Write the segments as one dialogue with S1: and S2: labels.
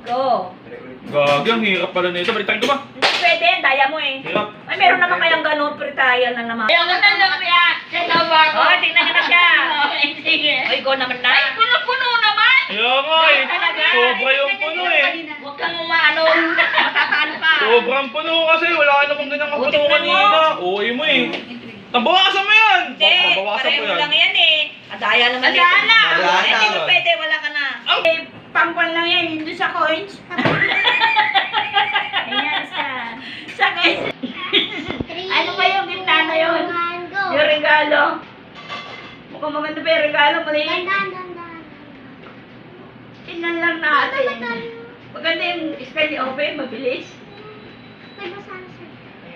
S1: Go.
S2: Gagi, ang hirap pala nito. Baliktad ko ba?
S1: Hindi pwede, daya mo eh.
S2: Hirap.
S1: Ay, meron naman kayang ganun, pretayal na naman.
S3: Ayaw ka na lang yan. Kaya ba ako?
S1: Oh, tingnan niyo na siya.
S3: Okay, sige.
S1: Ay, go naman na.
S3: Ay, puno-puno naman.
S2: Kaya nga eh.
S1: Talaga?
S2: Sobra yung puno eh.
S1: Huwag kang umaano. Matataan pa.
S2: Sobrang puno kasi. Wala ka namang ganyang
S1: O,
S2: kapuno
S1: tignan mo.
S2: kanina. Uwi mo eh. Nabawasan mo yan.
S1: Hindi,
S2: Nabawasan mo
S1: pareho
S2: yan.
S1: lang yan eh. Adaya naman
S3: Wala na.
S2: Wala na.
S1: Hindi mo pwede, wala ka na.
S3: Eh, pangkwan lang yan, hindi sa coins.
S1: Ayan,
S3: Sa coins. Ano ba yung gitna na yun? Yung regalo. Mukhang maganda pa yung regalo, maliit. Tingnan lang natin. Maganda yung spell ni Ope, mabilis.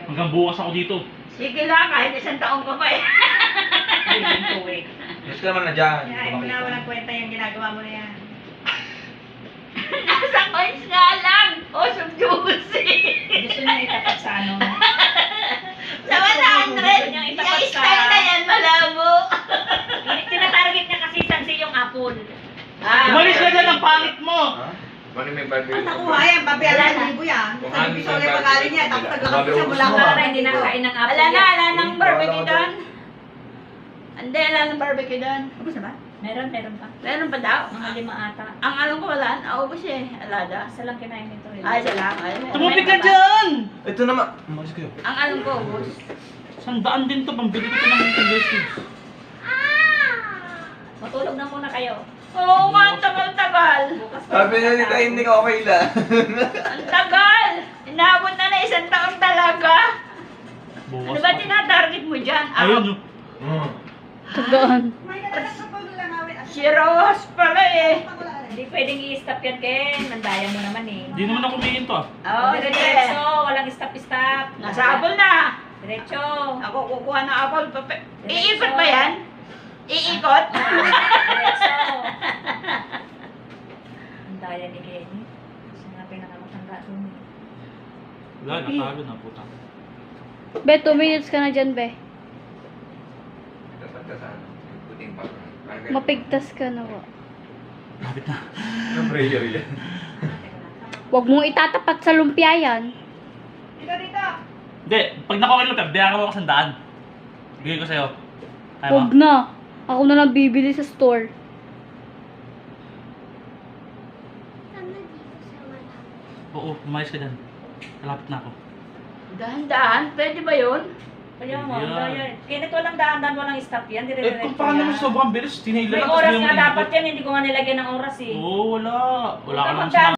S2: Hanggang bukas ako dito.
S3: Sige lang, kahit isang taong ka pa eh.
S2: Yes ka naman na dyan.
S3: walang kwenta yung ginagawa mo na yan. Nasa coins nga lang. O, sumjusi.
S1: Gusto niya itapat sa ano?
S3: Sa 100.
S1: Gusto niyang
S3: Yung
S1: itapat sa...
S3: style na yan, malabo.
S1: Tinatarget niya kasi sansi yung apple.
S2: Umalis ka dyan ang pangit mo.
S4: Ano may barbie?
S5: Ang nakuha yan, pabiyalan ng libo yan.
S4: Kung
S5: Sa
S4: ano
S5: division
S4: yung
S5: yung pagaling niya, tapos
S4: barbie.
S5: naglakad siya mula
S4: Barbie.
S5: ka
S1: Para hindi nakakain ng apple.
S3: Ala nang barbecue doon. Hindi, ala nang barbecue doon.
S5: Ubus na ba?
S1: Meron pa.
S3: Meron pa daw?
S1: Mga 5 ata.
S3: Ang alam ko wala, naubos eh. Alada.
S1: Isa lang kinain nito eh.
S3: Ay, isa lang. Ay,
S2: Tumupit ka
S3: meron pa.
S2: dyan!
S4: Ito naman. Umalis kayo.
S3: Ang alam ko, ubos.
S2: Sandaan din to. Pambili ko ng investments.
S1: Matulog na muna kayo.
S3: Oo nga, ang tagal-tagal.
S1: Bukas pa.
S4: Sabi na nila hindi ka okay lang.
S3: Ang tagal. Inabot na 1 taon talaga.
S2: Bukas
S3: Ano ba
S2: pa.
S3: tinatarget mo dyan?
S2: Ayun oh.
S5: May natatak sa pag lang awit.
S3: Si Rose pala eh.
S1: Hindi pwedeng i-stop yan, Ken. Nandaya mo naman eh.
S2: Hindi naman ako humihinto ah.
S3: Oo,
S1: Diretso, walang stop-stop.
S3: Nasa apple na.
S1: Diretso.
S3: Ako kukuha ng apple. Iikot ba yan? Iikot?
S1: Diretso. Nandaya ni Kenny. Kasi nga pinakamatanda doon eh.
S2: Wala, natalo na puta.
S6: Be, 2 minutes ka na dyan, be.
S4: Dapat ka sa ano. Yung puting pa.
S6: Mapigtas ka na, wa.
S2: Lapit na.
S4: Anong prayer yan?
S6: Huwag mong itatapat sa lumpia yan.
S5: Dito, dito.
S2: Hindi, pag nakuha ko lang, biyakan mo ako sandaan. Bigay ko sa'yo. Kaya mo?
S6: Huwag na. Ako na lang bibili sa store.
S2: Oo, umayos ka dyan. Malapit na ako.
S3: Dahan-dahan, pwede ba yun?
S1: Kaya mo,
S2: Yan.
S1: daya. Kaya walang daan-daan, walang stop yan.
S2: Eh,
S1: Dire-diretso
S2: kung paano mo
S1: yan.
S2: sobrang bilis, tinailan
S1: May
S2: lang. tapos
S1: oras
S2: hindi mo
S1: nga
S2: naikot.
S1: dapat yan, hindi ko nga nilagyan ng oras eh.
S2: Oo, wala. Wala ka
S1: Huwag
S2: naman
S1: kang